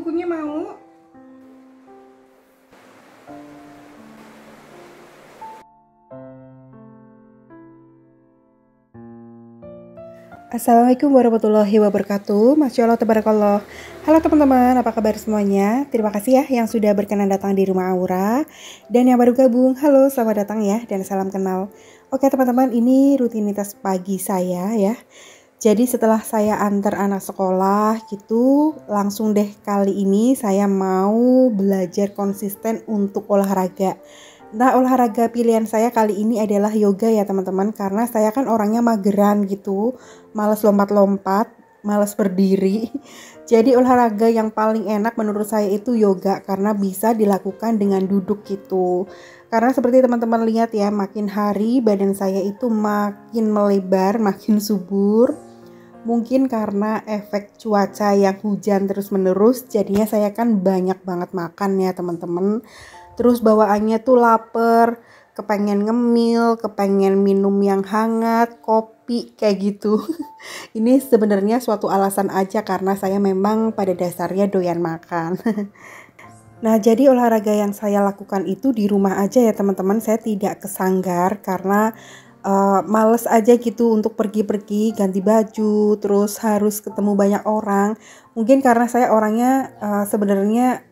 bukunya mau? Assalamualaikum warahmatullahi wabarakatuh. Masya Allah, tabarakallah. Halo teman-teman, apa kabar semuanya? Terima kasih ya yang sudah berkenan datang di rumah Aura. Dan yang baru gabung, halo, selamat datang ya, dan salam kenal. Oke teman-teman, ini rutinitas pagi saya ya. Jadi setelah saya antar anak sekolah gitu, langsung deh kali ini saya mau belajar konsisten untuk olahraga. Nah, olahraga pilihan saya kali ini adalah yoga ya teman-teman, karena saya kan orangnya mageran gitu, males lompat-lompat, males berdiri. Jadi olahraga yang paling enak menurut saya itu yoga, karena bisa dilakukan dengan duduk gitu. Karena seperti teman-teman lihat ya, makin hari badan saya itu makin melebar, makin subur. Mungkin karena efek cuaca yang hujan terus-menerus, jadinya saya kan banyak banget makan ya teman-teman. Terus bawaannya tuh lapar, kepengen ngemil, kepengen minum yang hangat, kopi kayak gitu. Ini sebenarnya suatu alasan aja karena saya memang pada dasarnya doyan makan. Nah, jadi olahraga yang saya lakukan itu di rumah aja ya teman-teman. Saya tidak ke sanggar karena males aja gitu untuk pergi-pergi, ganti baju, terus harus ketemu banyak orang. Mungkin karena saya orangnya sebenarnya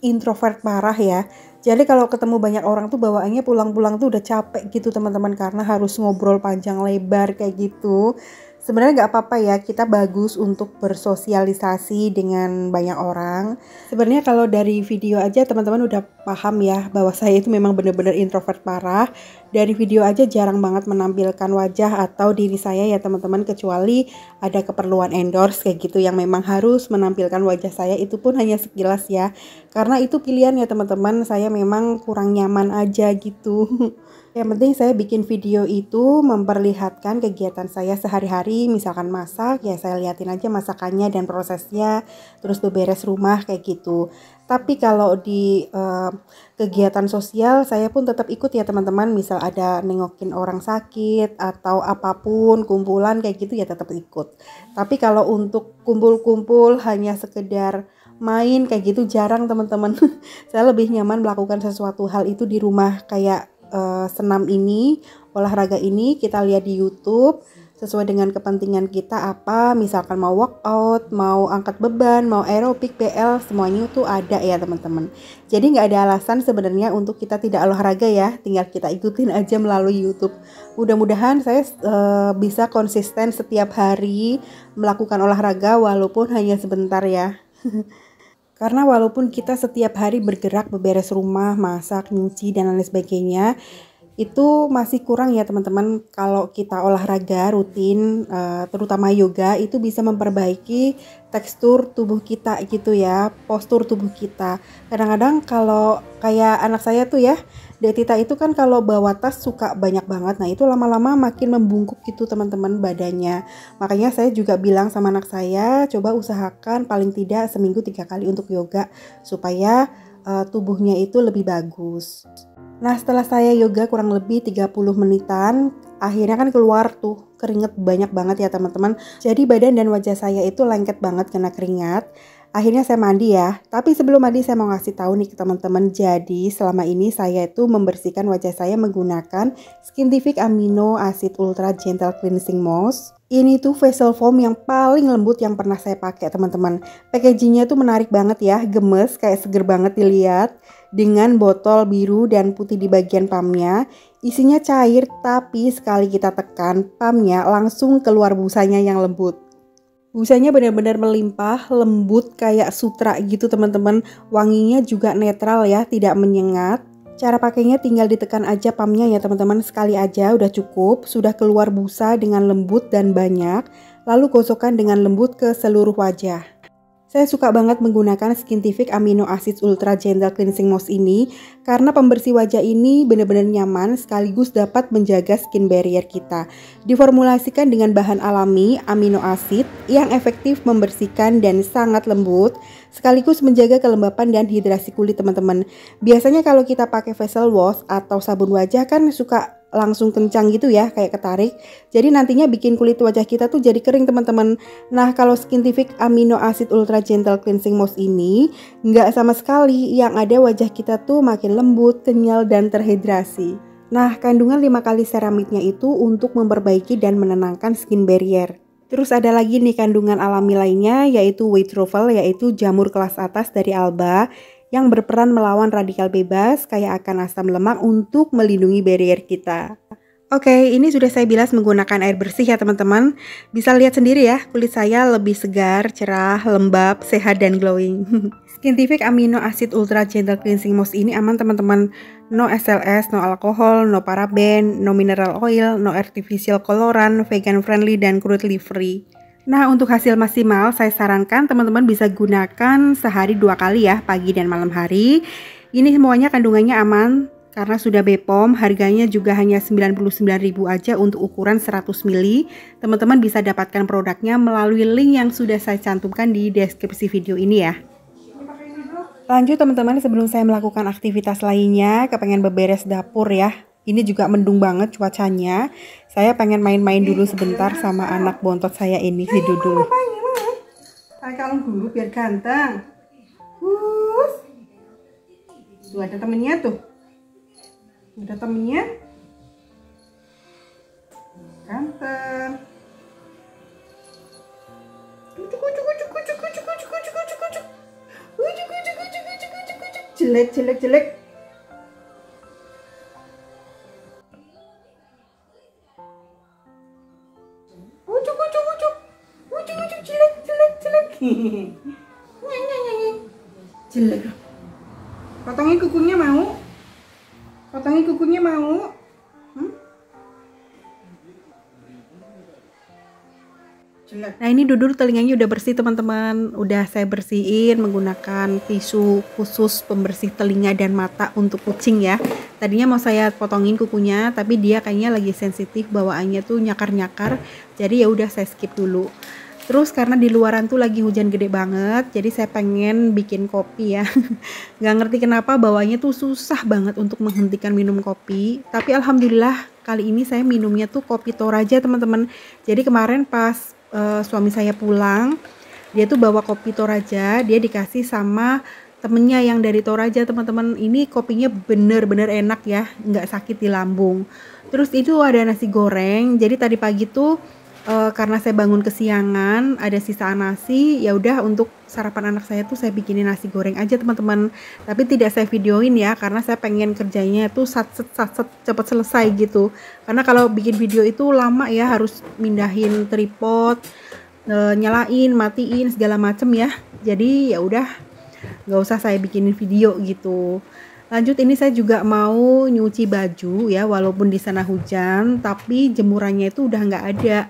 introvert parah ya. Jadi kalau ketemu banyak orang tuh bawaannya pulang-pulang tuh udah capek gitu teman-teman, karena harus ngobrol panjang lebar kayak gitu. Sebenarnya nggak apa-apa ya, kita bagus untuk bersosialisasi dengan banyak orang. Sebenarnya kalau dari video aja teman-teman udah paham ya bahwa saya itu memang benar-benar introvert parah. Dari video aja jarang banget menampilkan wajah atau diri saya ya teman-teman, kecuali ada keperluan endorse kayak gitu yang memang harus menampilkan wajah saya, itu pun hanya sekilas ya. Karena itu pilihan ya teman-teman, saya memang kurang nyaman aja gitu. Yang penting saya bikin video itu memperlihatkan kegiatan saya sehari-hari, misalkan masak, ya saya liatin aja masakannya dan prosesnya, terus beberes rumah kayak gitu. Tapi kalau di kegiatan sosial saya pun tetap ikut ya teman-teman, misal ada nengokin orang sakit atau apapun, kumpulan kayak gitu ya tetap ikut. Tapi kalau untuk kumpul-kumpul hanya sekedar main kayak gitu jarang teman-teman. Saya lebih nyaman melakukan sesuatu hal itu di rumah, kayak senam ini, olahraga ini kita lihat di YouTube sesuai dengan kepentingan kita apa, misalkan mau workout, mau angkat beban, mau aerobik, PL, semuanya itu ada ya teman-teman. Jadi nggak ada alasan sebenarnya untuk kita tidak olahraga ya, tinggal kita ikutin aja melalui YouTube. Mudah-mudahan saya bisa konsisten setiap hari melakukan olahraga walaupun hanya sebentar ya. Karena walaupun kita setiap hari bergerak, beberes rumah, masak, nyuci, dan lain sebagainya, itu masih kurang ya teman-teman. Kalau kita olahraga rutin, terutama yoga, itu bisa memperbaiki tekstur tubuh kita gitu ya, postur tubuh kita. Kadang-kadang kalau kayak anak saya tuh ya, Detita itu kan kalau bawa tas suka banyak banget. Nah itu lama-lama makin membungkuk gitu teman-teman badannya. Makanya saya juga bilang sama anak saya, coba usahakan paling tidak seminggu 3 kali untuk yoga, supaya tubuhnya itu lebih bagus. Nah setelah saya yoga kurang lebih 30 menitan, akhirnya kan keluar tuh keringet banyak banget ya teman-teman. Jadi badan dan wajah saya itu lengket banget kena keringat. Akhirnya saya mandi ya. Tapi sebelum mandi saya mau ngasih tahu nih ke teman-teman. Jadi selama ini saya itu membersihkan wajah saya menggunakan Skintific Amino Acid Ultra Gentle Cleansing Mousse. Ini tuh facial foam yang paling lembut yang pernah saya pakai teman-teman. Packagingnya tuh menarik banget ya, gemes, kayak seger banget dilihat. Dengan botol biru dan putih di bagian pumpnya. Isinya cair, tapi sekali kita tekan pumpnya langsung keluar busanya yang lembut. Busanya benar-benar melimpah, lembut kayak sutra gitu teman-teman. Wanginya juga netral ya, tidak menyengat. Cara pakainya tinggal ditekan aja pumpnya ya teman-teman, sekali aja udah cukup. Sudah keluar busa dengan lembut dan banyak. Lalu gosokkan dengan lembut ke seluruh wajah. Saya suka banget menggunakan Skintific Amino Acid Ultra Gentle Cleansing Mousse ini karena pembersih wajah ini benar-benar nyaman sekaligus dapat menjaga skin barrier kita. Diformulasikan dengan bahan alami amino acid yang efektif membersihkan dan sangat lembut sekaligus menjaga kelembapan dan hidrasi kulit teman-teman. Biasanya kalau kita pakai facial wash atau sabun wajah kan suka langsung kencang gitu ya, kayak ketarik. Jadi nantinya bikin kulit wajah kita tuh jadi kering teman-teman. Nah kalau Skintific Amino Acid Ultra Gentle Cleansing Mousse ini nggak sama sekali, yang ada wajah kita tuh makin lembut, kenyal, dan terhidrasi. Nah kandungan 5 kali ceramidnya itu untuk memperbaiki dan menenangkan skin barrier. Terus ada lagi nih kandungan alami lainnya, yaitu wheat truffle, yaitu jamur kelas atas dari alba yang berperan melawan radikal bebas kaya akan asam lemak untuk melindungi barrier kita. Oke, ini sudah saya bilas menggunakan air bersih ya teman-teman. Bisa lihat sendiri ya, kulit saya lebih segar, cerah, lembab, sehat, dan glowing. Skintific Amino Acid Ultra Gentle Cleansing Mousse ini aman teman-teman. No SLS, no alkohol, no paraben, no mineral oil, no artificial coloran, vegan friendly, dan cruelty free. Nah untuk hasil maksimal saya sarankan teman-teman bisa gunakan sehari 2 kali ya, pagi dan malam hari. Ini semuanya kandungannya aman karena sudah BPOM, harganya juga hanya 99.000 aja untuk ukuran 100 ml. Teman-teman bisa dapatkan produknya melalui link yang sudah saya cantumkan di deskripsi video ini ya. Lanjut teman-teman, sebelum saya melakukan aktivitas lainnya, kepengen beberes dapur ya. Ini juga mendung banget cuacanya. Saya pengen main-main dulu sebentar sama anak bontot saya ini, si Dudul. Tarik kalung dulu biar ganteng. Tuh ada temennya tuh. Ada temennya. Ganteng. Jelek. Jelek. Potongin kukunya mau? Jelek. Nah ini Dudul telinganya udah bersih teman-teman. Udah saya bersihin menggunakan tisu khusus pembersih telinga dan mata untuk kucing ya. Tadinya mau saya potongin kukunya, tapi dia kayaknya lagi sensitif, bawaannya tuh nyakar-nyakar. Jadi ya udah saya skip dulu. Terus karena di luaran tuh lagi hujan gede banget, jadi saya pengen bikin kopi ya. Gak ngerti kenapa bawahnya tuh susah banget untuk menghentikan minum kopi. Tapi alhamdulillah kali ini saya minumnya tuh kopi Toraja teman-teman. Jadi kemarin pas suami saya pulang, dia tuh bawa kopi Toraja, dia dikasih sama temennya yang dari Toraja teman-teman. Ini kopinya bener-bener enak ya, nggak sakit di lambung. Terus itu ada nasi goreng. Jadi tadi pagi tuh karena saya bangun kesiangan, ada sisaan nasi, ya udah untuk sarapan anak saya tuh saya bikinin nasi goreng aja teman-teman. Tapi tidak saya videoin ya, karena saya pengen kerjanya tuh satset cepet selesai gitu. Karena kalau bikin video itu lama ya, harus mindahin tripod, nyalain, matiin segala macem ya. Jadi ya udah, nggak usah saya bikinin video gitu. Lanjut, ini saya juga mau nyuci baju ya, walaupun di sana hujan, tapi jemurannya itu udah nggak ada.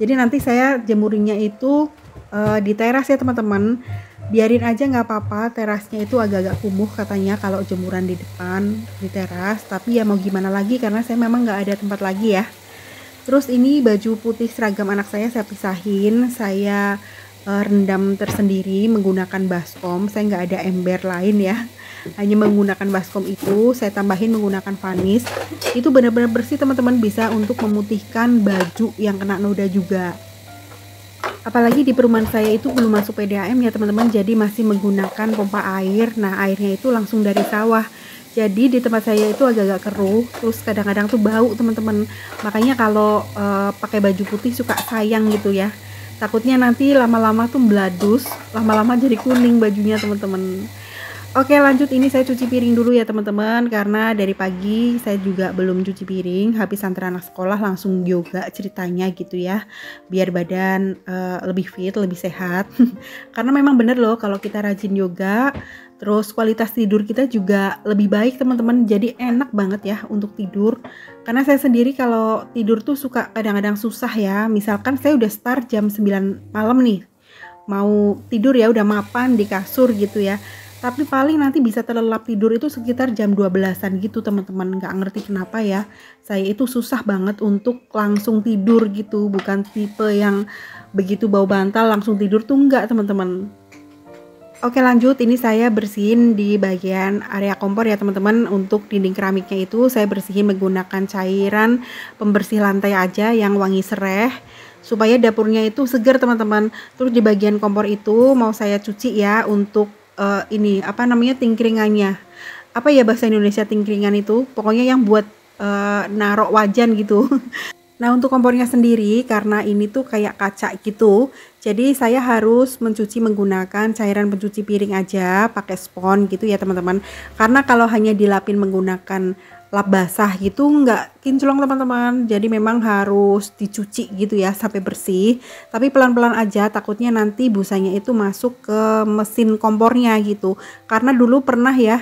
Jadi nanti saya jemurinya itu di teras ya teman-teman. Biarin aja nggak apa-apa, terasnya itu agak-agak kumuh katanya kalau jemuran di depan di teras. Tapi ya mau gimana lagi, karena saya memang nggak ada tempat lagi ya. Terus ini baju putih seragam anak saya pisahin, saya rendam tersendiri menggunakan baskom. Saya nggak ada ember lain ya, hanya menggunakan baskom itu. Saya tambahin menggunakan vanis. Itu benar-benar bersih teman-teman, bisa untuk memutihkan baju yang kena noda juga. Apalagi di perumahan saya itu belum masuk PDAM ya teman-teman, jadi masih menggunakan pompa air. Nah airnya itu langsung dari sawah, jadi di tempat saya itu agak-agak keruh, terus kadang-kadang tuh bau teman-teman. Makanya kalau pakai baju putih suka sayang gitu ya, takutnya nanti lama-lama tuh beladus, lama-lama jadi kuning bajunya teman-teman. Oke lanjut, ini saya cuci piring dulu ya teman-teman, karena dari pagi saya juga belum cuci piring. Habis antar anak sekolah langsung yoga ceritanya gitu ya, biar badan lebih fit, lebih sehat. Karena memang bener loh, kalau kita rajin yoga, terus kualitas tidur kita juga lebih baik teman-teman. Jadi enak banget ya untuk tidur. Karena saya sendiri kalau tidur tuh suka kadang-kadang susah ya. Misalkan saya udah start jam 9 malam nih, mau tidur ya udah mapan di kasur gitu ya, tapi paling nanti bisa terlelap tidur itu sekitar jam 12-an gitu teman-teman. Nggak ngerti kenapa ya, saya itu susah banget untuk langsung tidur gitu. Bukan tipe yang begitu bau bantal langsung tidur tuh, enggak teman-teman. Oke lanjut, ini saya bersihin di bagian area kompor ya teman-teman. Untuk dinding keramiknya itu saya bersihin menggunakan cairan pembersih lantai aja yang wangi sereh, supaya dapurnya itu segar teman-teman. Terus di bagian kompor itu mau saya cuci ya untuk ini apa namanya, tingkringannya. Apa ya bahasa Indonesia tingkringan itu? Pokoknya yang buat narok wajan gitu. Nah untuk kompornya sendiri karena ini tuh kayak kaca gitu, jadi saya harus mencuci menggunakan cairan pencuci piring aja pakai spons gitu ya teman-teman. Karena kalau hanya dilapin menggunakan lap basah gitu nggak kinclong teman-teman, jadi memang harus dicuci gitu ya sampai bersih. Tapi pelan-pelan aja, takutnya nanti busanya itu masuk ke mesin kompornya gitu. Karena dulu pernah ya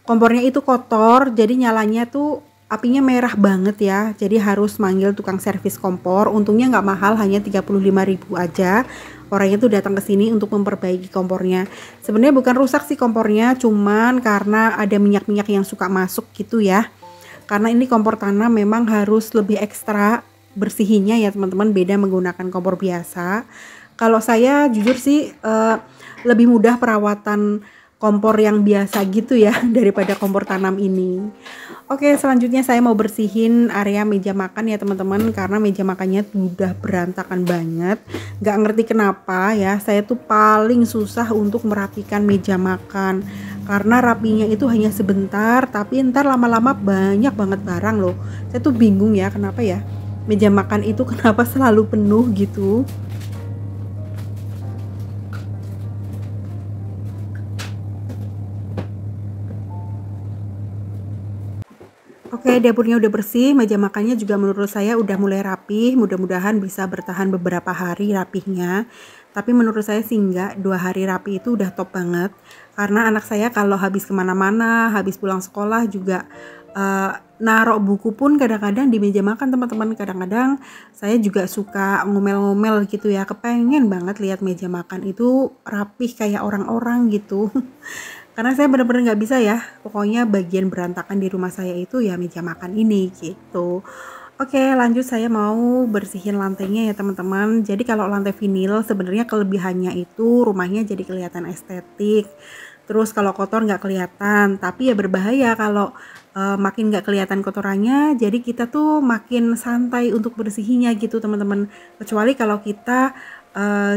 kompornya itu kotor, jadi nyalanya tuh apinya merah banget ya, jadi harus manggil tukang servis kompor. Untungnya nggak mahal, hanya 35.000 aja. Orangnya tuh datang ke sini untuk memperbaiki kompornya. Sebenarnya bukan rusak sih kompornya, cuman karena ada minyak-minyak yang suka masuk gitu ya. Karena ini kompor tanah memang harus lebih ekstra bersihinnya ya teman-teman, beda menggunakan kompor biasa. Kalau saya jujur sih lebih mudah perawatan kompor yang biasa gitu ya daripada kompor tanam ini. Oke, selanjutnya saya mau bersihin area meja makan ya teman-teman, karena meja makannya udah berantakan banget. Nggak ngerti kenapa ya, saya tuh paling susah untuk merapikan meja makan, karena rapinya itu hanya sebentar, tapi ntar lama-lama banyak banget barang loh. Saya tuh bingung ya kenapa ya meja makan itu kenapa selalu penuh gitu. Oke, dapurnya udah bersih, meja makannya juga menurut saya udah mulai rapih. Mudah-mudahan bisa bertahan beberapa hari rapihnya. Tapi menurut saya sih enggak, 2 hari rapi itu udah top banget. Karena anak saya kalau habis kemana-mana, habis pulang sekolah juga narok buku pun kadang-kadang di meja makan teman-teman. Kadang-kadang saya juga suka ngomel-ngomel gitu ya, kepengen banget lihat meja makan itu rapih kayak orang-orang gitu. Karena saya bener-bener nggak bisa ya, pokoknya bagian berantakan di rumah saya itu ya meja makan ini gitu. Oke, lanjut saya mau bersihin lantainya ya teman-teman. Jadi kalau lantai vinil sebenarnya kelebihannya itu rumahnya jadi kelihatan estetik. Terus kalau kotor nggak kelihatan, tapi ya berbahaya kalau makin nggak kelihatan kotorannya. Jadi kita tuh makin santai untuk bersihinnya gitu teman-teman. Kecuali kalau kita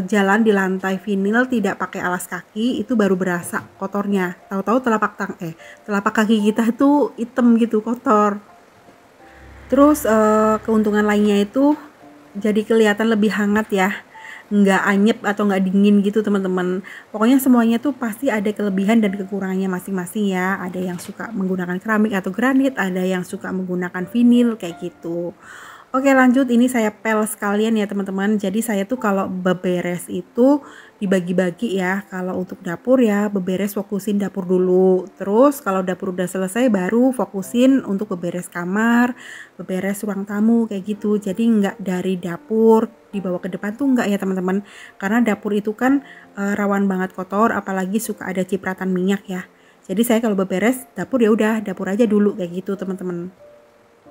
jalan di lantai vinil tidak pakai alas kaki, itu baru berasa kotornya. Tahu-tahu telapak kaki kita tuh hitam gitu, kotor. Terus keuntungan lainnya itu jadi kelihatan lebih hangat ya, nggak anyep atau nggak dingin gitu teman-teman. Pokoknya semuanya tuh pasti ada kelebihan dan kekurangannya masing-masing ya. Ada yang suka menggunakan keramik atau granit, ada yang suka menggunakan vinil kayak gitu. Oke lanjut, ini saya pel sekalian ya teman-teman. Jadi saya tuh kalau beberes itu dibagi-bagi ya. Kalau untuk dapur ya beberes fokusin dapur dulu. Terus kalau dapur udah selesai baru fokusin untuk beberes kamar, beberes ruang tamu kayak gitu. Jadi nggak dari dapur dibawa ke depan tuh nggak ya teman-teman. Karena dapur itu kan rawan banget kotor, apalagi suka ada cipratan minyak ya. Jadi saya kalau beberes dapur ya udah dapur aja dulu kayak gitu teman-teman.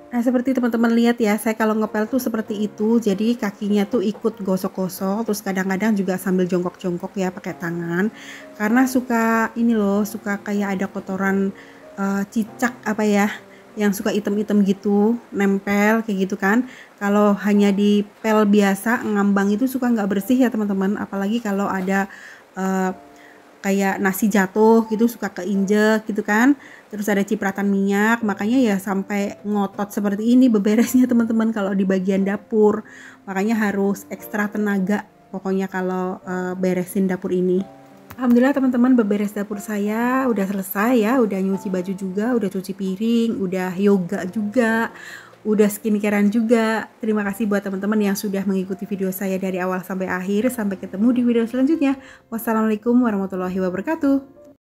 Nah seperti teman-teman lihat ya, saya kalau ngepel tuh seperti itu, jadi kakinya tuh ikut gosok-gosok, terus kadang-kadang juga sambil jongkok-jongkok ya pakai tangan, karena suka ini loh, suka kayak ada kotoran cicak apa ya, yang suka item-item gitu, nempel kayak gitu kan. Kalau hanya di pel biasa, ngambang itu suka nggak bersih ya teman-teman, apalagi kalau ada kayak nasi jatuh gitu suka keinjek gitu kan, terus ada cipratan minyak, makanya ya sampai ngotot seperti ini beberesnya teman-teman kalau di bagian dapur. Makanya harus ekstra tenaga pokoknya kalau beresin dapur ini. Alhamdulillah teman-teman, beberes dapur saya udah selesai ya, udah nyuci baju juga, udah cuci piring, udah yoga juga, udah skincarean juga. Terima kasih buat teman-teman yang sudah mengikuti video saya dari awal sampai akhir. Sampai ketemu di video selanjutnya. Wassalamualaikum warahmatullahi wabarakatuh.